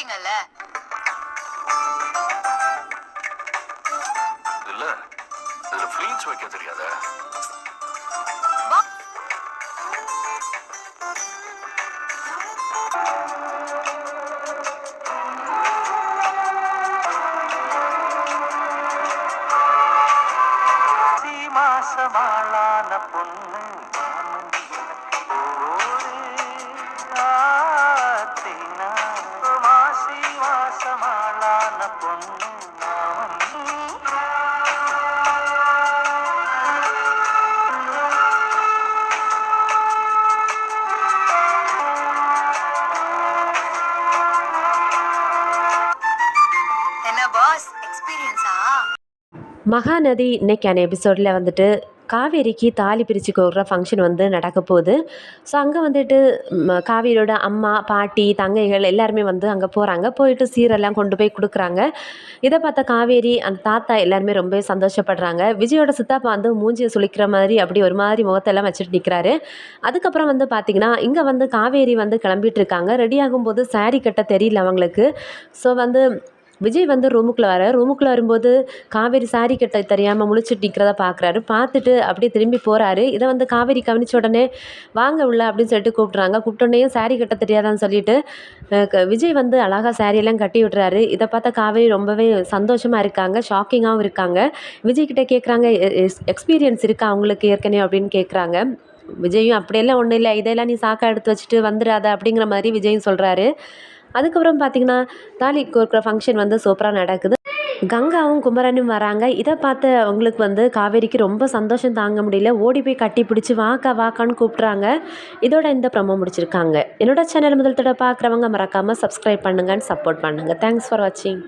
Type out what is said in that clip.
கேட்டீங்கல்ல. இல்ல இதுல ஃப்ளீட்ஸ் வைக்க தெரியாதா? மாசமாளான பொண்ணு மாசி மாசமாளான பொண்ணு என்ன பாஸ் எக்ஸ்பீரியன்ஸா? மகாநதி இன்னைக்கான எபிசோடில் வந்துட்டு காவேரிக்கு தாலி பிரித்து கோர்ற ஃபங்க்ஷன் வந்து நடக்க போகுது. ஸோ அங்கே வந்துட்டு காவேரியோட அம்மா பாட்டி தங்கைகள் எல்லாருமே வந்து அங்கே போகிறாங்க. போயிட்டு சீரெல்லாம் கொண்டு போய் கொடுக்குறாங்க. இதை பார்த்த காவேரி அந்த தாத்தா எல்லாருமே ரொம்ப சந்தோஷப்படுறாங்க. விஜயோட சித்தாப்பா வந்து மூஞ்சியை சுளிக்கிற மாதிரி அப்படி ஒரு மாதிரி முகத்தெல்லாம் வச்சுட்டு நிற்கிறாரு. அதுக்கப்புறம் வந்து பார்த்திங்கன்னா இங்கே வந்து காவேரி வந்து கிளம்பிட்டு இருக்காங்க. ரெடி ஆகும்போது சாரீ கட்ட தெரியல அவங்களுக்கு. ஸோ வந்து விஜய் வந்து ரூமுக்குள்ளே வரும்போது காவேரி சாரி கட்ட தெரியாமல் முழிச்சிட்டு நிற்கிறத பார்க்குறாரு. பார்த்துட்டு அப்படியே திரும்பி போகிறாரு. இதை வந்து காவேரி கவனிச்ச உடனே வாங்க உள்ள அப்படின்னு சொல்லிட்டு கூப்பிட்றாங்க. கூப்பிட்டோடனேயும் சாரி கட்ட தெரியாதான்னு சொல்லிட்டு விஜய் வந்து அழகாக சாரியெல்லாம் கட்டி விட்றாரு. இதை பார்த்தா காவேரி ரொம்பவே சந்தோஷமாக இருக்காங்க, ஷாக்கிங்காகவும் இருக்காங்க. விஜய்கிட்ட கேட்குறாங்க எக்ஸ்பீரியன்ஸ் இருக்கா அவங்களுக்கு ஏற்கனவே அப்படின்னு கேட்குறாங்க. விஜயும் அப்படியெல்லாம் ஒன்றும் இல்லை, இதெல்லாம் நீ சாக்கா எடுத்து வச்சுட்டு வந்துடாத அப்படிங்கிற மாதிரி விஜயும் சொல்கிறாரு. அதுக்கப்புறம் பார்த்திங்கன்னா தாலி கோர்க்குற ஃபங்க்ஷன் வந்து சூப்பராக நடக்குது. கங்காவும் குமரனும் வராங்க. இதை பார்த்து அவங்களுக்கு வந்து காவேரிக்கு ரொம்ப சந்தோஷம் தாங்க முடியல. ஓடி போய் கட்டி பிடிச்சி வாக்கா வாக்கான்னு கூப்பிட்றாங்க. இதோட இந்த ப்ரமோ முடிச்சிருக்காங்க. என்னோட சேனல் முதல் தடவை பார்க்குறவங்க மறக்காமல் சப்ஸ்கிரைப் பண்ணுங்கன்னு சப்போர்ட் பண்ணுங்கள். தேங்க்ஸ் ஃபார் வாட்சிங்.